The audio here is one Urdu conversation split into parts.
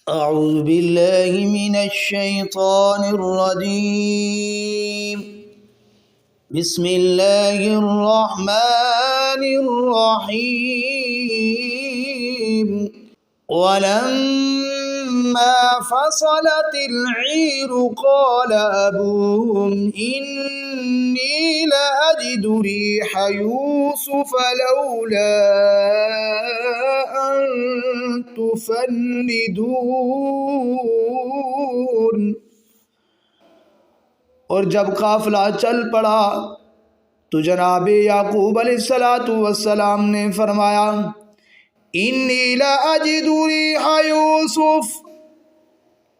أعوذ بالله من الشيطان الرجيم. بسم الله الرحمن الرحيم. ولما فصلت العير قال أبوهم إني لأجد ريح يوسف لولا أن تفندون. اور جب قافلہ چل پڑا تو جناب یعقوب علیہ السلام نے فرمایا انی لاجد ریح یوسف،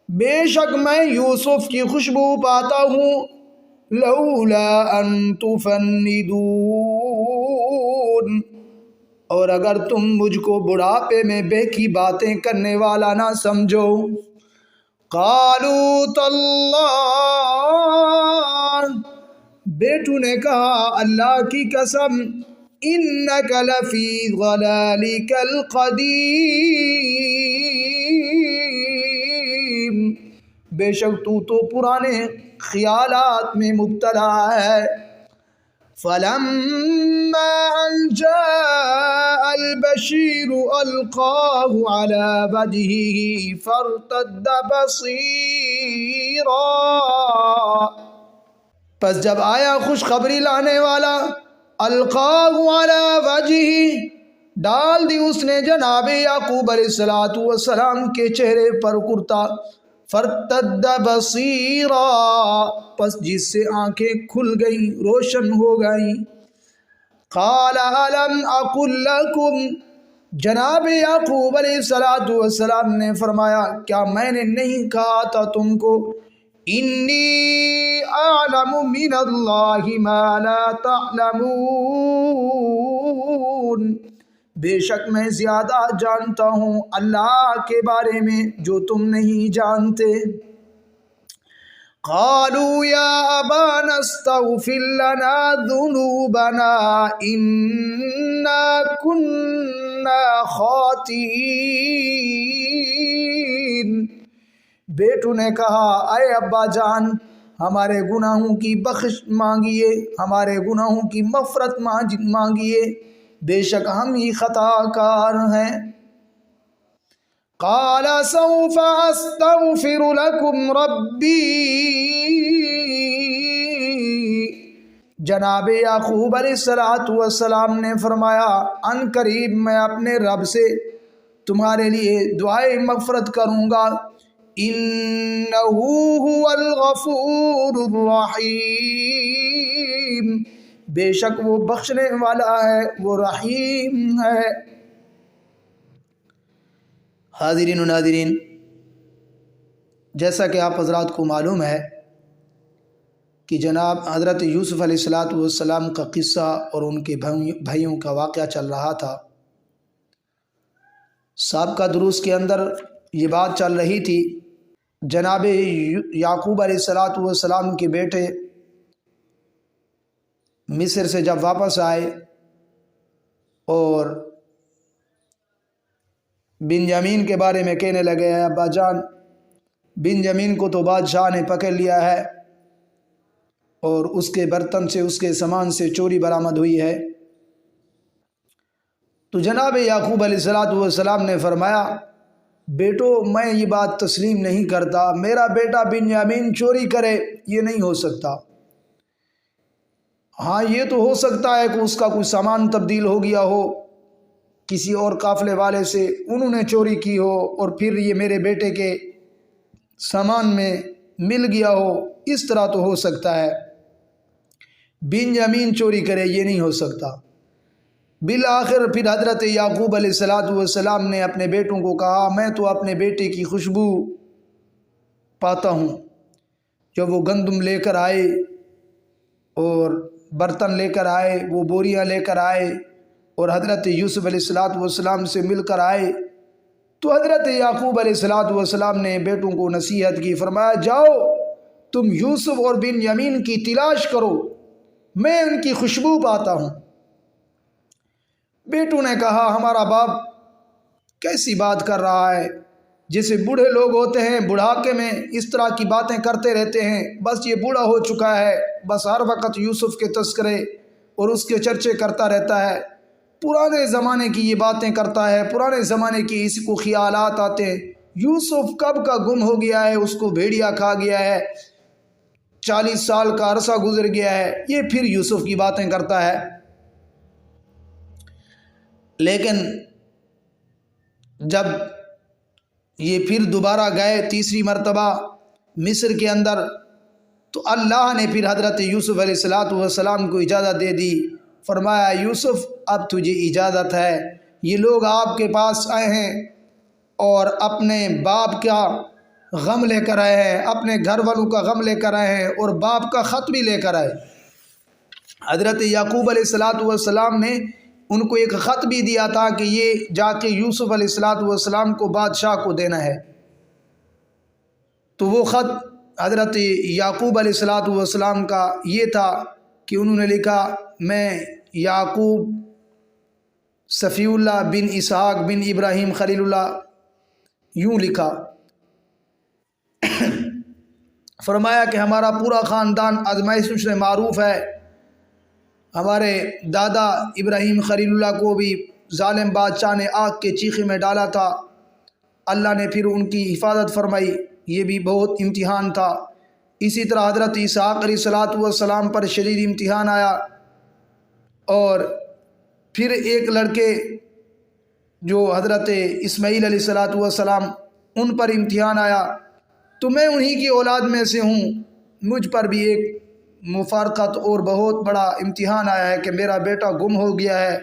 بے شک میں یوسف کی خوشبو پاتا ہوں، لولا ان تفندون، اور اگر تم مجھ کو بڑھاپے میں بے کی باتیں کرنے والا نہ سمجھو۔ قالوا تاللہ، بیٹو نے کہا اللہ کی قسم، انک لفی ضلالک القدیم، بے شک تو پرانے خیالات میں مبتلا ہے۔ فلما ان جاء البشیر القاہ علی وجہہ فارتد بصیرا، پس جب آیا خوشخبری لانے والا، القاہ علی وجہہ، ڈال دی اس نے جناب یعقوب علیہ السلام کے چہرے پر کرتا، فارتد بصیرا، پس جس سے آنکھیں کھل گئیں، روشن ہو گئیں۔ قال الم اقل لکم، جناب یعقوب علیہ السلام نے فرمایا کیا میں نے نہیں کہا تھا تم کو، انی اعلم من اللہ ما لا تعلمون، بے شک میں زیادہ جانتا ہوں اللہ کے بارے میں جو تم نہیں جانتے۔ قالوا یا ابانا استغفر لنا ذنوبنا انا كنا خاطئین، بیٹو نے کہا اے ابا جان ہمارے گناہوں کی بخش مانگیے، ہمارے گناہوں کی مغفرت مانگیے، بے شک ہم ہی خطا کار ہیں۔ قال سوف استغفر لكم ربی، جناب یعقوب علیہ السلام نے فرمایا ان قریب میں اپنے رب سے تمہارے لیے دعائے مغفرت کروں گا، انہ هو الغفور الرحیم، بے شک وہ بخشنے والا ہے، وہ رحیم ہے۔ حاضرین و ناظرین، جیسا کہ آپ حضرات کو معلوم ہے کہ جناب حضرت یوسف علیہ السلام کا قصہ اور ان کے بھائیوں کا واقعہ چل رہا تھا۔ سابقہ دروس کے اندر یہ بات چل رہی تھی، جناب یعقوب علیہ السلام کے بیٹے مصر سے جب واپس آئے اور بنیامین کے بارے میں کہنے لگے ہیں ابا جان بنیامین کو تو بادشاہ نے پکڑ لیا ہے اور اس کے برتن سے، اس کے سامان سے چوری برآمد ہوئی ہے۔ تو جناب یعقوب علیہ السلام نے فرمایا بیٹو میں یہ بات تسلیم نہیں کرتا، میرا بیٹا بنیامین چوری کرے یہ نہیں ہو سکتا۔ ہاں یہ تو ہو سکتا ہے کہ اس کا کوئی سامان تبدیل ہو گیا ہو، کسی اور قافلے والے سے انہوں نے چوری کی ہو اور پھر یہ میرے بیٹے کے سامان میں مل گیا ہو، اس طرح تو ہو سکتا ہے، بنیامین چوری کرے یہ نہیں ہو سکتا۔ بالآخر پھر حضرت یعقوب علیہ السلام نے اپنے بیٹوں کو کہا میں تو اپنے بیٹے کی خوشبو پاتا ہوں۔ جب وہ گندم لے کر آئے اور برتن لے کر آئے، وہ بوریاں لے کر آئے اور حضرت یوسف علیہ السلام سے مل کر آئے، تو حضرت یعقوب علیہ السلام نے بیٹوں کو نصیحت کی، فرمایا جاؤ تم یوسف اور بنیامین کی تلاش کرو، میں ان کی خوشبو پاتا ہوں۔ بیٹوں نے کہا ہمارا باپ کیسی بات کر رہا ہے، جیسے بوڑھے لوگ ہوتے ہیں بڑھاپے میں اس طرح کی باتیں کرتے رہتے ہیں، بس یہ بوڑھا ہو چکا ہے، بس ہر وقت یوسف کے تذکرے اور اس کے چرچے کرتا رہتا ہے، پرانے زمانے کی یہ باتیں کرتا ہے، پرانے زمانے کی اس کو خیالات آتے ہیں، یوسف کب کا گم ہو گیا ہے، اس کو بھیڑیا کھا گیا ہے، 40 سال کا عرصہ گزر گیا ہے، یہ پھر یوسف کی باتیں کرتا ہے۔ لیکن جب یہ پھر دوبارہ گئے تیسری مرتبہ مصر کے اندر، تو اللہ نے پھر حضرت یوسف علیہ السلام کو اجازت دے دی، فرمایا یوسف اب تجھے اجازت ہے، یہ لوگ آپ کے پاس آئے ہیں اور اپنے باپ کا غم لے کر آئے ہیں، اپنے گھر والوں کا غم لے کر آئے ہیں اور باپ کا خط بھی لے کر آئے۔ حضرت یعقوب علیہ السلام نے ان کو ایک خط بھی دیا تھا کہ یہ جا کے یوسف علیہ السلام کو بادشاہ کو دینا ہے۔ تو وہ خط حضرت یعقوب علیہ السلام کا یہ تھا کہ انہوں نے لکھا، میں یعقوب صفی اللہ بن اسحاق بن ابراہیم خلیل اللہ، یوں لکھا، فرمایا کہ ہمارا پورا خاندان آزمائش میں معروف ہے، ہمارے دادا ابراہیم خلیل اللہ کو بھی ظالم بادشاہ نے آگ کے چیخے میں ڈالا تھا، اللہ نے پھر ان کی حفاظت فرمائی، یہ بھی بہت امتحان تھا۔ اسی طرح حضرت اسحاق علیہ السلام پر شدید امتحان آیا، اور پھر ایک لڑکے جو حضرت اسماعیل علیہ السلام ان پر امتحان آیا، تو میں انہی کی اولاد میں سے ہوں، مجھ پر بھی ایک مفارقت اور بہت بڑا امتحان آیا ہے کہ میرا بیٹا گم ہو گیا ہے،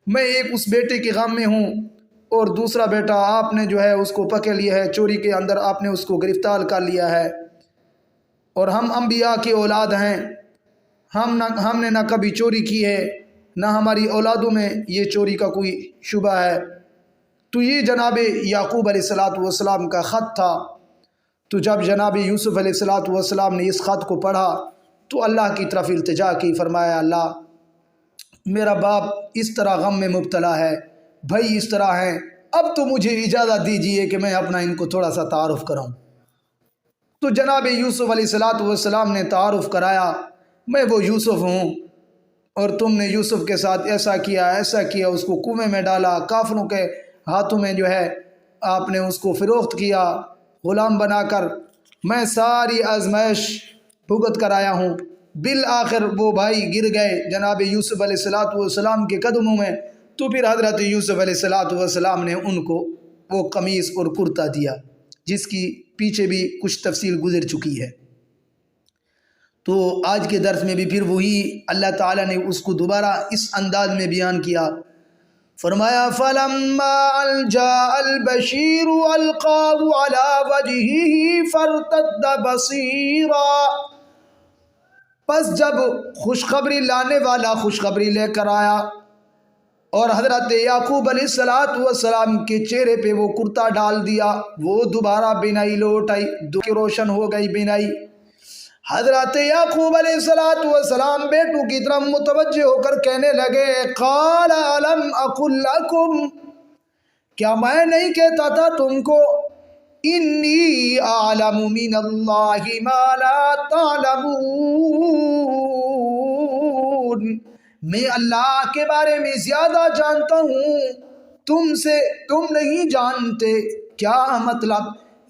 میں ایک اس بیٹے کے غم میں ہوں، اور دوسرا بیٹا آپ نے جو ہے اس کو پکڑ لیا ہے، چوری کے اندر آپ نے اس کو گرفتار کر لیا ہے، اور ہم انبیاء کی اولاد ہیں، ہم نے نہ کبھی چوری کی ہے، نہ ہماری اولادوں میں یہ چوری کا کوئی شبہ ہے۔ تو یہ جناب یعقوب علیہ السلام کا خط تھا۔ تو جب جناب یوسف علیہ السلام نے اس خط کو پڑھا تو اللہ کی طرف التجا کی، فرمایا اللہ میرا باپ اس طرح غم میں مبتلا ہے، بھائی اس طرح ہیں، اب تو مجھے اجازت دیجئے کہ میں اپنا ان کو تھوڑا سا تعارف کراؤں۔ تو جناب یوسف علیہ السلام نے تعارف کرایا، میں وہ یوسف ہوں، اور تم نے یوسف کے ساتھ ایسا کیا ایسا کیا، اس کو کنویں میں ڈالا، کافروں کے ہاتھوں میں جو ہے آپ نے اس کو فروخت کیا غلام بنا کر، میں ساری آزمائش بھگت کر آیا ہوں۔ بالآخر وہ بھائی گر گئے جناب یوسف علیہ السلام کے قدموں میں، تو پھر حضرت یوسف علیہ السلام نے ان کو وہ قمیص اور کرتا دیا، جس کی پیچھے بھی کچھ تفصیل گزر چکی ہے۔ تو آج کے درس میں بھی پھر وہی اللہ تعالیٰ نے اس کو دوبارہ اس انداز میں بیان کیا، فرمایا فَلَمَّا جَاءَ الْبَشِيرُ أَلْقَاهُ عَلَى وَجْهِهِ فَارْتَدَّ بَصِيرًا، پس جب خوشخبری لانے والا خوشخبری لے کر آیا اور حضرت یعقوب علیہ السلام کے چہرے پہ وہ کرتا ڈال دیا، وہ دوبارہ بینائی لوٹ آئی، روشن ہو گئی بینائی۔ حضرت یعقوب علیہ السلام بیٹوں کی طرف متوجہ ہو کر کہنے لگے، قال الم اقل لکم، کیا میں نہیں کہتا تھا تم کو، انی اعلم من اللہ ما لا تعلمون، میں اللہ کے بارے میں زیادہ جانتا ہوں تم نہیں جانتے۔ کیا مطلب؟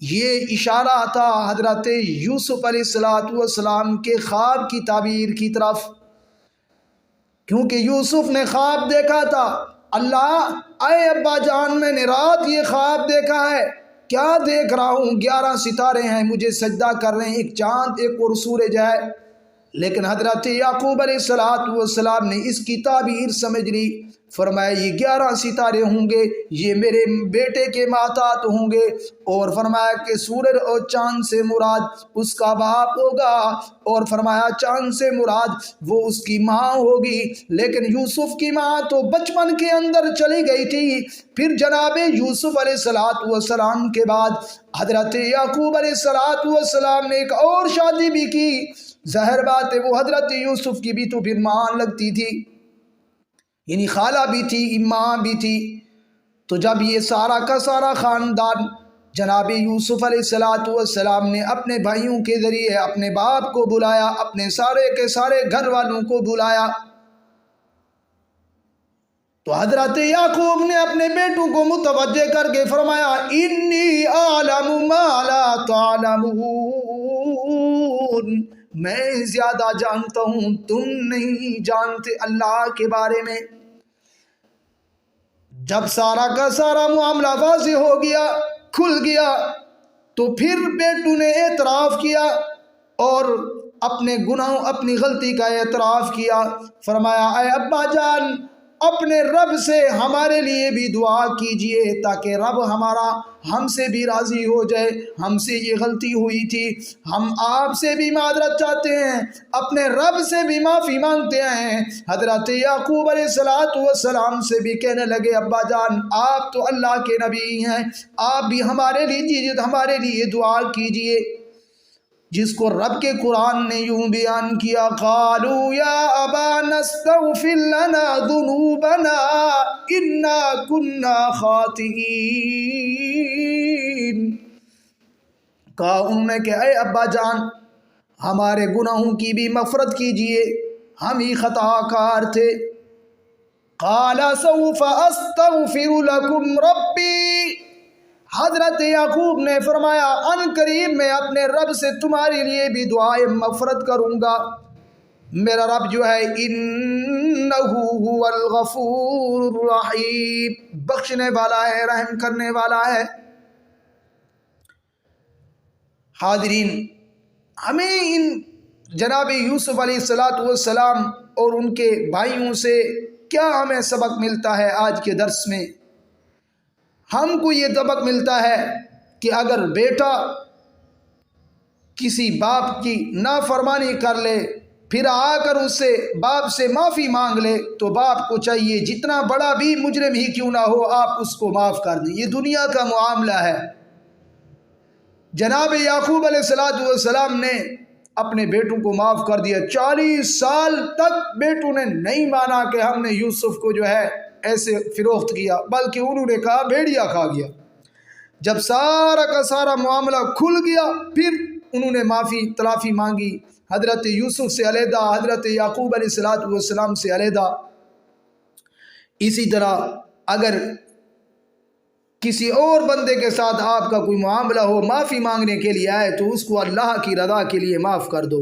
یہ اشارہ تھا حضرت یوسف علیہ السلام کے خواب کی تعبیر کی طرف، کیونکہ یوسف نے خواب دیکھا تھا، اللہ اے ابا جان میں نے رات یہ خواب دیکھا ہے، کیا دیکھ رہا ہوں، 11 ستارے ہیں مجھے سجدہ کر رہے ہیں، ایک چاند ایک اور سورج ہے۔ لیکن حضرت یعقوب علیہ السلام نے اس کی تعبیر سمجھ لی، فرمایا یہ 11 ستارے ہوں گے، یہ میرے بیٹے کے ماتحت ہوں گے، اور فرمایا کہ سورج اور چاند سے مراد اس کا باپ ہوگا، اور فرمایا چاند سے مراد وہ اس کی ماں ہوگی، لیکن یوسف کی ماں تو بچپن کے اندر چلی گئی تھی۔ پھر جناب یوسف علیہ السلام کے بعد حضرت یعقوب علیہ السلام نے ایک اور شادی بھی کی، ظاہر بات ہے وہ حضرت یوسف کی بھی تو پھر ماں لگتی تھی، یعنی خالہ بھی تھی، ماں بھی تھی۔ تو جب یہ سارا کا سارا خاندان جناب یوسف علیہ السلام نے اپنے بھائیوں کے ذریعے اپنے باپ کو بلایا، اپنے سارے کے سارے گھر والوں کو بلایا، تو حضرت یعقوب نے اپنے بیٹوں کو متوجہ کر کے فرمایا انی اعلم ما لا تعلمون، میں زیادہ جانتا ہوں تم نہیں جانتے اللہ کے بارے میں۔ جب سارا کا سارا معاملہ واضح ہو گیا، کھل گیا، تو پھر بیٹوں نے اعتراف کیا اور اپنے گناہوں اپنی غلطی کا اعتراف کیا۔ فرمایا اے ابا جان، اپنے رب سے ہمارے لیے بھی دعا کیجئے تاکہ رب ہمارا ہم سے بھی راضی ہو جائے، ہم سے یہ غلطی ہوئی تھی، ہم آپ سے بھی معذرت چاہتے ہیں، اپنے رب سے بھی معافی مانگتے ہیں۔ حضرت یعقوب علیہ السلام سے بھی کہنے لگے ابا جان آپ تو اللہ کے نبی ہیں، آپ بھی ہمارے لیے دعا کیجئے، جس کو رب کے قرآن نے یوں بیان کیا قالوا یا ابانا استغفر لنا ذنوبنا انا كنا خاطئین، کہا انہوں نے کہ اے ابا جان ہمارے گناہوں کی بھی مغفرت کیجئے، ہم ہی خطا کار تھے۔ قال سوف استغفر لكم ربی، حضرت یعقوب نے فرمایا ان قریب میں اپنے رب سے تمہارے لیے بھی دعائے مغفرت کروں گا، میرا رب جو ہے انہ هو الغفور الرحیم، بخشنے والا ہے، رحم کرنے والا ہے۔ حاضرین، ہمیں ان جناب یوسف علیہ السلام اور ان کے بھائیوں سے کیا ہمیں سبق ملتا ہے آج کے درس میں؟ ہم کو یہ سبق ملتا ہے کہ اگر بیٹا کسی باپ کی نافرمانی کر لے پھر آ کر اس سے باپ سے معافی مانگ لے تو باپ کو چاہیے جتنا بڑا بھی مجرم ہی کیوں نہ ہو آپ اس کو معاف کر دیں، یہ دنیا کا معاملہ ہے۔ جناب یعقوب علیہ السلام نے اپنے بیٹوں کو معاف کر دیا، 40 سال تک بیٹوں نے نہیں مانا کہ ہم نے یوسف کو جو ہے ایسے فروخت کیا، بلکہ انہوں نے کہا بھیڑیا کھا گیا۔ جب سارا کا سارا معاملہ کھل گیا پھر انہوں نے معافی تلافی مانگی، حضرت یوسف سے علیحدہ، حضرت یعقوب علیہ السلام سے علیحدہ۔ اسی طرح اگر کسی اور بندے کے ساتھ آپ کا کوئی معاملہ ہو، معافی مانگنے کے لیے آئے تو اس کو اللہ کی رضا کے لیے معاف کر دو۔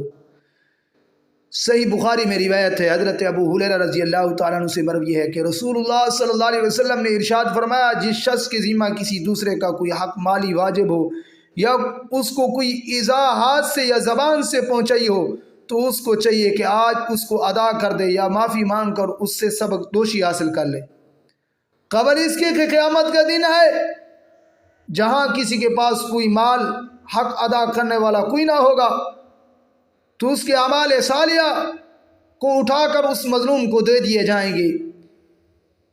صحیح بخاری میں روایت ہے، حضرت ابو ہریرہ رضی اللہ تعالیٰ عنہ سے مروی ہے کہ رسول اللہ صلی اللہ علیہ وسلم نے ارشاد فرمایا جس شخص کے ذمہ کسی دوسرے کا کوئی حق مالی واجب ہو یا اس کو کوئی ایذا ہاتھ سے یا زبان سے پہنچائی ہو تو اس کو چاہیے کہ آج اس کو ادا کر دے یا معافی مانگ کر اس سے سبق دوشی حاصل کر لے، قبل اس کے کہ قیامت کا دن ہے جہاں کسی کے پاس کوئی مال حق ادا کرنے والا کوئی نہ ہوگا تو اس کے اعمال صالحہ کو اٹھا کر اس مظلوم کو دے دیے جائیں گے،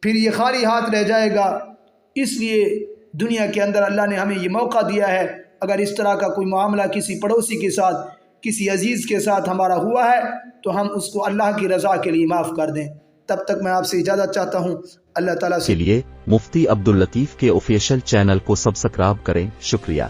پھر یہ خالی ہاتھ رہ جائے گا۔ اس لیے دنیا کے اندر اللہ نے ہمیں یہ موقع دیا ہے، اگر اس طرح کا کوئی معاملہ کسی پڑوسی کے ساتھ کسی عزیز کے ساتھ ہمارا ہوا ہے تو ہم اس کو اللہ کی رضا کے لیے معاف کر دیں۔ تب تک میں آپ سے اجازت چاہتا ہوں، اللہ تعالیٰ سے کے لیے مفتی عبداللطیف کے آفیشیل چینل کو سبسکرائب کریں۔ شکریہ۔